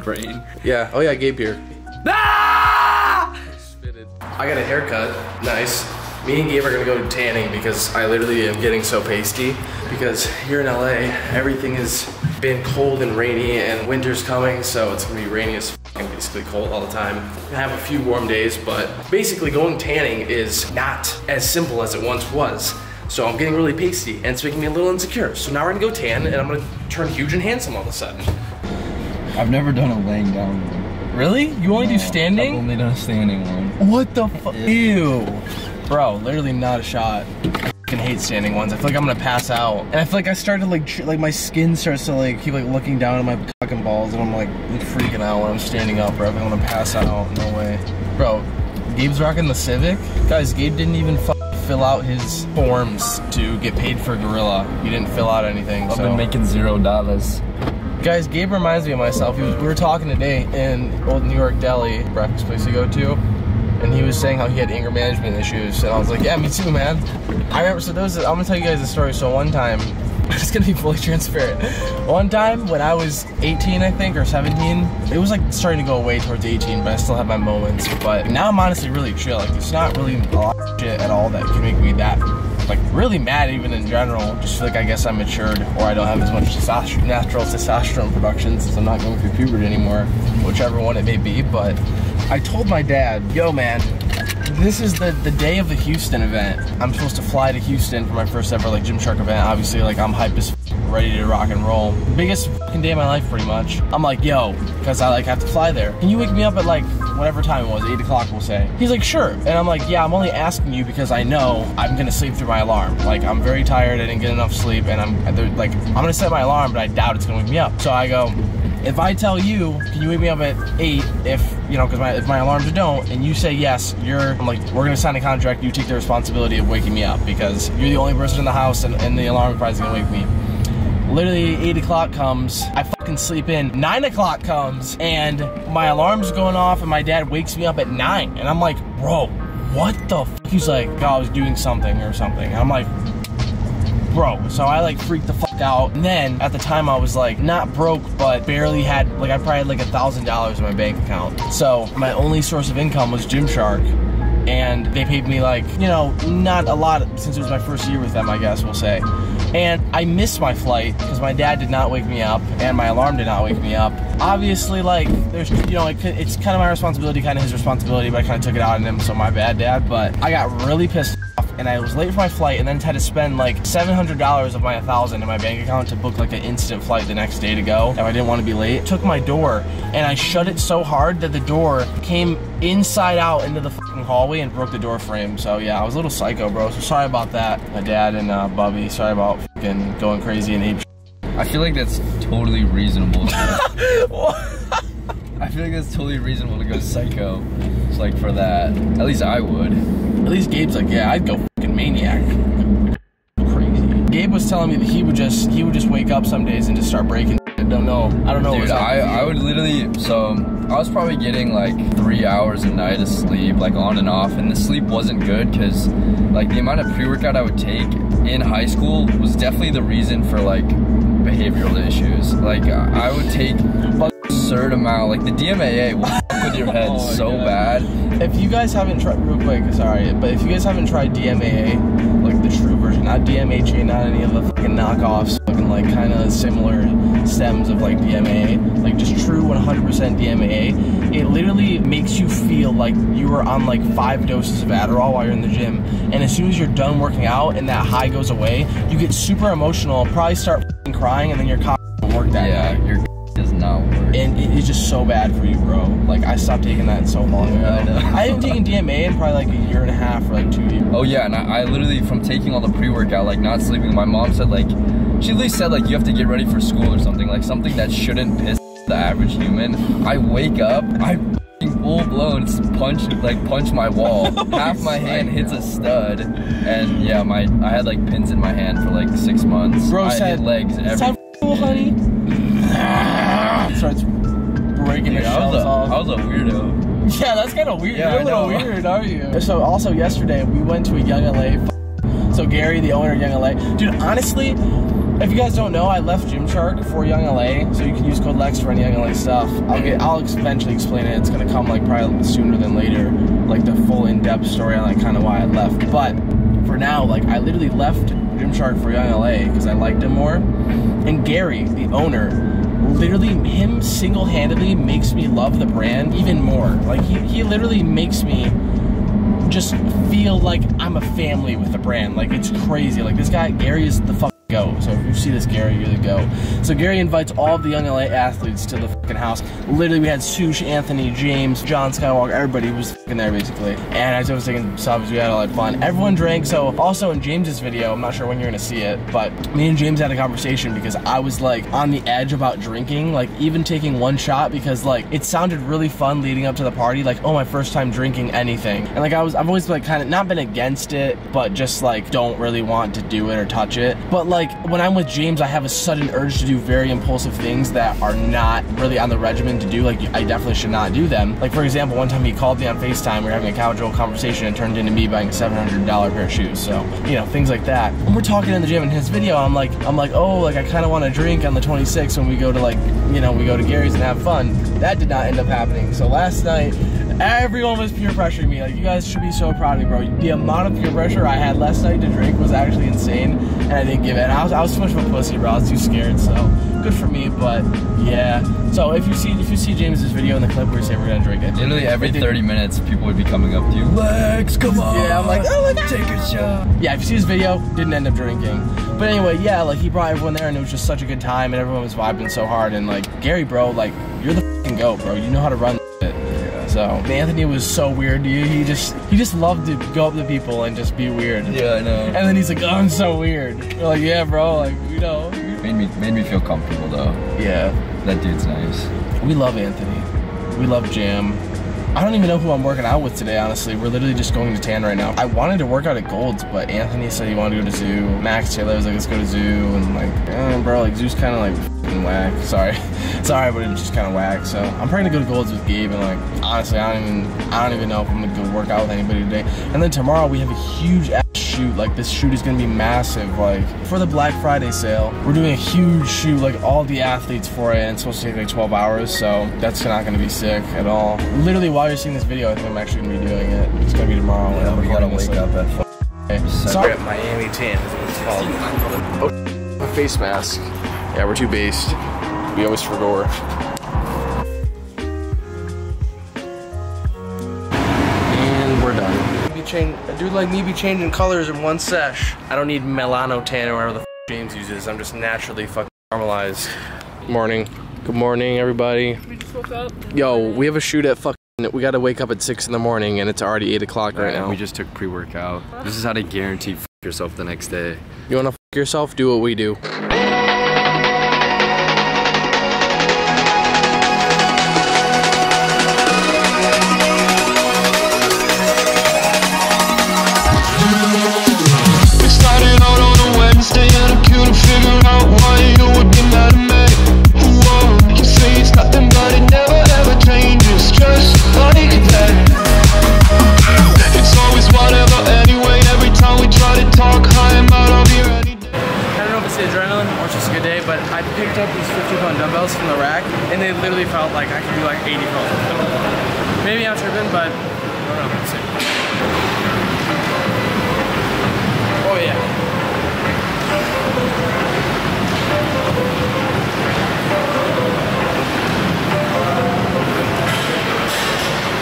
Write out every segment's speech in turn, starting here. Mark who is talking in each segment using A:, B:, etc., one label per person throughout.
A: brain.
B: Yeah. Oh yeah, Gabe here.
A: Ah!
B: I got a haircut. Nice. Me and Gabe are gonna go tanning because I literally am getting so pasty. Because here in LA, everything has been cold and rainy, and winter's coming, so it's gonna be rainy as f***, and basically cold all the time. I have a few warm days, but basically going tanning is not as simple as it once was. So I'm getting really pasty, and it's making me a little insecure. So now we're gonna go tan, and I'm gonna turn huge and handsome all of a sudden.
A: I've never done a laying down one.
C: Really? You only do standing?
A: I've only done a standing one.
C: What the fuck? Ew. Bro, literally not a shot. I fucking hate standing ones. I feel like I'm gonna pass out. And I feel like I started like my skin starts to like keep like looking down at my fucking balls, and I'm like freaking out when I'm standing up, bro. I think I'm gonna pass out. No way. Bro, Gabe's rocking the Civic. Guys, Gabe didn't even fill out his forms to get paid for Gorilla. He didn't fill out anything.
A: I've been making $0.
C: Guys, Gabe reminds me of myself. We were talking today in old New York Deli, breakfast place we go to, and he was saying how he had anger management issues, and I was like, yeah, me too, man. I remember, so I'm gonna tell you guys a story. So one time, I'm just gonna be fully transparent. One time when I was 18, I think, or 17, it was like starting to go away towards 18, but I still have my moments. But now I'm honestly really chill. Like, there's not really a lot of shit at all that can make me that, like, really mad even in general. Just feel like I guess I'm matured, or I don't have as much natural testosterone production since I'm not going through puberty anymore, whichever one it may be. But I told my dad, yo man, this is the day of the Houston event. I'm supposed to fly to Houston for my first ever like Gymshark event. Obviously, like, I'm hyped as ready to rock and roll. Biggest fucking day of my life, pretty much. I'm like, yo, because I like have to fly there. Can you wake me up at like whatever time it was, 8 o'clock we'll say? He's like, sure. And I'm like, yeah, I'm only asking you because I know I'm gonna sleep through my alarm. Like, I'm very tired, I didn't get enough sleep, and I'm gonna set my alarm, but I doubt it's gonna wake me up. So I go, if I tell you, can you wake me up at 8, if, you know, because if my alarms don't, and you say yes, I'm like, we're gonna sign a contract, you take the responsibility of waking me up, because you're the only person in the house, and the alarm probably is gonna wake me. Literally 8 o'clock comes, I fucking sleep in, 9 o'clock comes, and my alarm's going off, and my dad wakes me up at 9, and I'm like, bro, what the f? He's like, oh, I was doing something or something. And I'm like, bro. So I like freaked the fuck out. And then at the time I was like not broke, but barely had, like, I probably had like $1,000 in my bank account. So my only source of income was Gymshark. And they paid me, like, you know, not a lot since it was my first year with them, I guess we'll say. And I missed my flight because my dad did not wake me up and my alarm did not wake me up. Obviously, like, there's, you know, it's kind of my responsibility, kind of his responsibility, but I kind of took it out on him, so my bad, Dad. But I got really pissed off, and I was late for my flight, and then had to spend like $700 of my $1,000 in my bank account to book like an instant flight the next day to go if I didn't want to be late. Took my door, and I shut it so hard that the door came inside out into the fucking hallway and broke the door frame. So yeah, I was a little psycho, bro. So sorry about that, my dad and Bubby. Sorry about fucking going crazy and ape.
A: I feel like that's totally reasonable. I feel like that's totally reasonable to go psycho. It's like for that. At least I would.
C: At least Gabe's like, yeah, I'd go fucking maniac. Crazy. Gabe was telling me that he would just wake up some days and just start breaking. I don't know.
A: Dude, I would literally, so I was probably getting like 3 hours a night of sleep, like on and off, and the sleep wasn't good because like the amount of pre-workout I would take in high school was definitely the reason for like behavioral issues. Like I would take a absurd amount, like the DMAA will fuck with your head so bad.
C: If you guys haven't tried, real quick, sorry, but if you guys haven't tried DMAA, like the true version, not DMHA, not any of the fucking knockoffs, fucking like kind of similar stems of like DMAA, like just true 100% DMAA, it literally makes you feel like you were on like 5 doses of Adderall while you're in the gym, and as soon as you're done working out and that high goes away, you get super emotional, probably start fucking crying, and then your cock won't work that night.
A: Your does not work.
C: And it's just so bad for you, bro. Like, I stopped taking that so long ago. I haven't taken DMA in probably like a year and a half or like 2 years.
A: Oh yeah, and I literally, from taking all the pre-workout, like not sleeping, my mom said like, she at least said like you have to get ready for school or something, like something that shouldn't piss the average human. I wake up, I full blown punch my wall. Half my hand hits a stud, and yeah, I had like pins in my hand for like 6 months.
C: Bro
A: I had legs everywhere.
C: Honey. Starts breaking his shells off.
A: I was a weirdo.
C: Yeah, that's kind of weird.
A: Yeah,
C: you're a little weird, are you? So also yesterday we went to a Young LA. So Gary, the owner of Young LA, dude. Honestly, If you guys don't know, I left Gymshark for YOUNGLA, so you can use code Lexx for any YOUNGLA stuff. I'll eventually explain it. It's gonna come like probably sooner than later, like the full in-depth story on like kind of why I left. But for now, like I literally left Gymshark for YOUNGLA because I liked him more. And Gary, the owner, literally him single-handedly makes me love the brand even more. Like he literally makes me just feel like I'm a family with the brand. Like it's crazy. Like this guy, Gary is the fucking go. So if you see this Gary, you're the go. So Gary invites all of the YOUNGLA athletes to the fucking house. Literally we had Soosh, Anthony, James, John Skywalker, everybody was fucking there basically. And I was taking subs, we had a lot of fun. Everyone drank. So also in James's video, I'm not sure when you're gonna see it, but me and James had a conversation because I was like on the edge about drinking, like even taking one shot, because like it sounded really fun leading up to the party, like oh my first time drinking anything. And like I've always like kind of not been against it, but just like don't really want to do it or touch it. But like when I'm with James, I have a sudden urge to do very impulsive things that are not really on the regimen to do. Like I definitely should not do them. Like for example, one time he called me on FaceTime, we were having a casual conversation and it turned into me buying a $700 pair of shoes. So, you know, things like that. When we're talking in the gym in his video, I'm like, oh, like I kind of want to drink on the 26th when we go to like, you know, we go to Gary's and have fun. That did not end up happening. So last night, everyone was peer pressuring me. Like, you guys should be so proud of me, bro. The amount of peer pressure I had last night to drink was actually insane, and I didn't give it. I was too much of a pussy, bro. I was too scared. So good for me, but yeah. So if you see James's video in the clip where we say we're gonna drink it,
A: literally every 30 minutes, people would be coming up to you. Lexx, come on.
C: Yeah, I'm like, oh my God,
A: take a shot.
C: Yeah, if you see his video, didn't end up drinking. But anyway, yeah, like he brought everyone there, and it was just such a good time, and everyone was vibing so hard. And like Gary, bro, like you're the fucking goat, bro. You know how to run. So Anthony was so weird, dude. He just loved to go up to people and just be weird.
A: Yeah, I know.
C: And then he's like, oh, I'm so weird. We're like, yeah, bro, like, you know.
A: Made me feel comfortable though.
C: Yeah.
A: That dude's nice.
C: We love Anthony. We love Jam. I don't even know who I'm working out with today, honestly. We're literally just going to tan right now. I wanted to work out at Gold's, but Anthony said he wanted to go to Zoo. Max Taylor was like, let's go to Zoo. And like, bro, like Zoo's kind of like f***ing whack. Sorry, but it was just kind of whack. So I'm probably gonna go to Gold's with Gabe, and like, honestly, I don't even know if I'm gonna go work out with anybody today. And then tomorrow we have a huge ass shoot. Like this shoot is gonna be massive. Like for the Black Friday sale, we're doing a huge shoot, like all the athletes for it, and it's supposed to take like 12 hours. So that's not gonna be sick at all. Literally, while you're seeing this video, I think I'm actually gonna be doing it. It's gonna be tomorrow.
A: Yeah, we gotta wake up at
C: Sorry,
B: Miami tan is what it's called.
C: oh, a face mask. Yeah, we're too based. We always forgot. And we're done. A dude like me be changing colors in one sesh. I don't need Melano tan or whatever the f James uses. I'm just naturally fucking caramelized. Morning. Good morning, everybody.
D: We just woke up.
C: Yo, we have a shoot at we gotta wake up at 6 in the morning, and it's already 8 o'clock right now.
A: We just took pre-workout. This is how to guarantee f yourself the next day.
C: You wanna f yourself? Do what we do.
E: Wednesday and I couldn't figure out why you would be mad at me. Whoa, you say it's nothing but it never ever changes, just like that. It's always whatever anyway, every time we try to talk, I am out of here any day.
C: I don't know if it's the adrenaline or it's just a good day, but I picked up these 50-pound dumbbells from the rack, and they literally felt like I could do like 80 pounds with them. Maybe I'm tripping, but I don't know. Let's see. Oh yeah.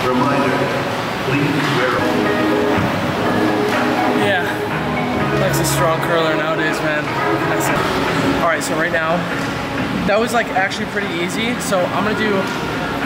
F: Reminder, please wear a
C: Yeah, Lexx is a strong curler nowadays, man. Alright, so right now, that was like actually pretty easy. So I'm gonna do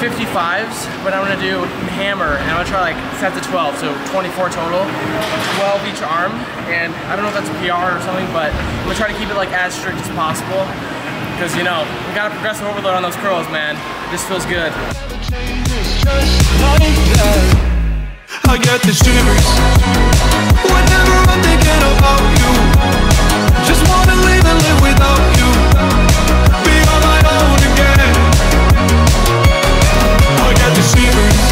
C: 55s, but I'm gonna do hammer, and I'm gonna try like set to 12, so 24 total, 12 each arm. And I don't know if that's a PR or something, but I'm gonna try to keep it like as strict as possible, because you know, we got a progressive overload on those curls, man. This feels good.
E: I get the shivers whenever I'm thinking about you. Just wanna leave and live without you. Be on my own again. I get the shivers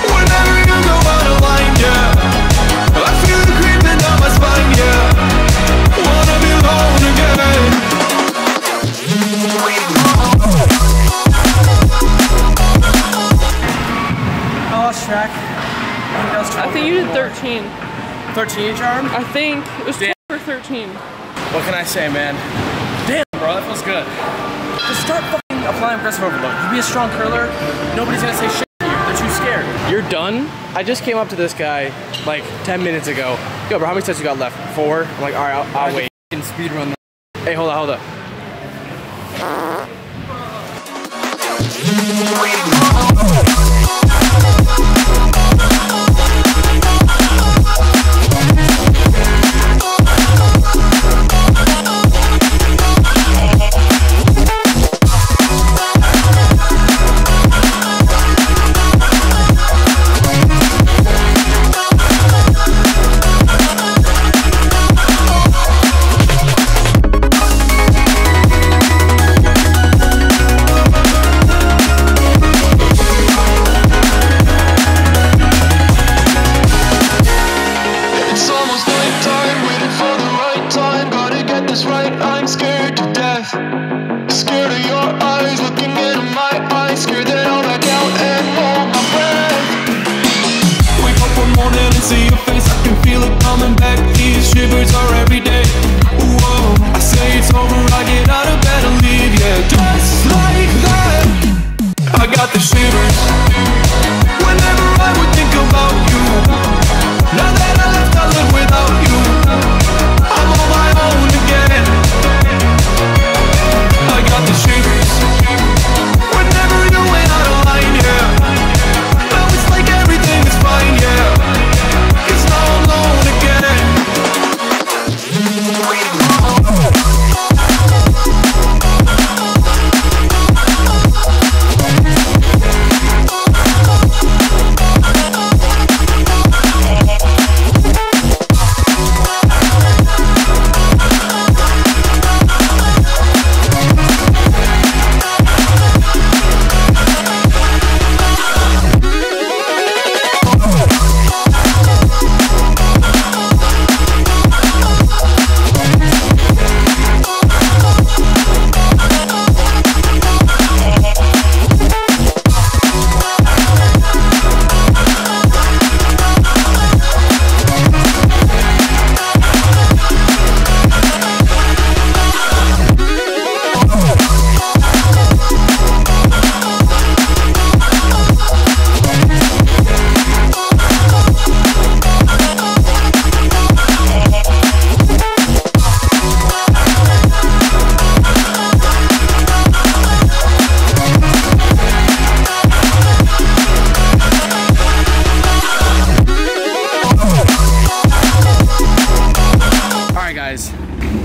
E: whenever you go out of line, yeah. I feel it creeping down my spine, yeah. Wanna be alone again.
D: 13.
B: 13 each arm?
D: I think it was 12 or 13.
B: What can I say, man? Damn, bro, that feels good. Just start fucking applying progressive overload. You be a strong curler, nobody's gonna say shit to you. They're too scared. You're done? I just came up to this guy like 10 minutes ago. Yo, bro, how many sets you got left? 4? I'm like, all right, I'll wait.
A: Speedrun.
B: Hey, hold on.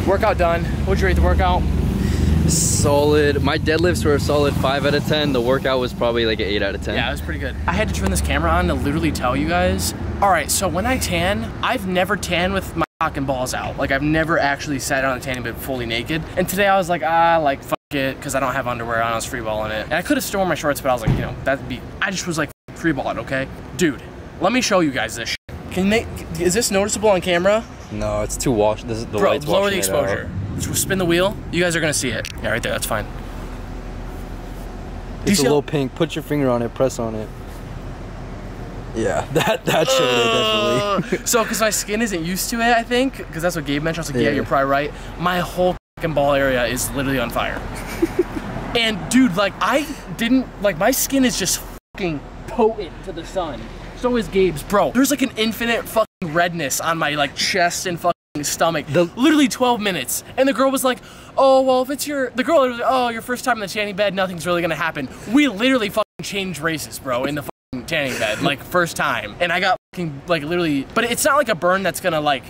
B: Workout done. What'd you rate the workout?
A: Solid. My deadlifts were a solid 5 out of 10. The workout was probably like an 8 out of 10.
B: Yeah, it was pretty good. I had to turn this camera on to literally tell you guys. All right, so when I tan, I've never tanned with my cock and balls out. Like, I've never actually sat on a tanning bed fully naked. And today I was like, fuck it, because I don't have underwear on. I was freeballing it. And I could have still worn my shorts, but I was like, you know, I just was like, freeball it, okay? Dude, let me show you guys this shit. Is this noticeable on camera?
A: No, it's too washed. This is the
B: Bro,
A: light's
B: lower the
A: washing it
B: exposure.
A: out.
B: Spin the wheel. You guys are gonna see it. Yeah, right there. That's fine.
A: It's a little pink. Put your finger on it. Press on it. Yeah, that showed it definitely.
B: So, because my skin isn't used to it, I think, because that's what Gabe mentioned. I was like, yeah, you're probably right. My whole fucking ball area is literally on fire. And dude, like, my skin is just fucking potent to the sun. So is Gabe's, bro. There's like an infinite fucking redness on my like chest and fucking stomach. Literally 12 minutes. And the girl was like, oh, well, if it's the girl was like, oh, your first time in the tanning bed, nothing's really gonna happen. We literally fucking changed races, bro, in the fucking tanning bed, like first time. And I got fucking like literally, but it's not like a burn that's gonna like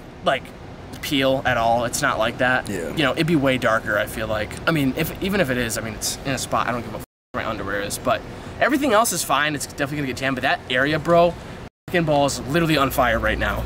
B: peel at all. It's not like that. Yeah. You know, it'd be way darker, I feel like. I mean, even if it is, I mean, it's in a spot. I don't give a fuck where my underwear is, but everything else is fine. It's definitely gonna get tan, but that area, bro, fucking ball is literally on fire right now.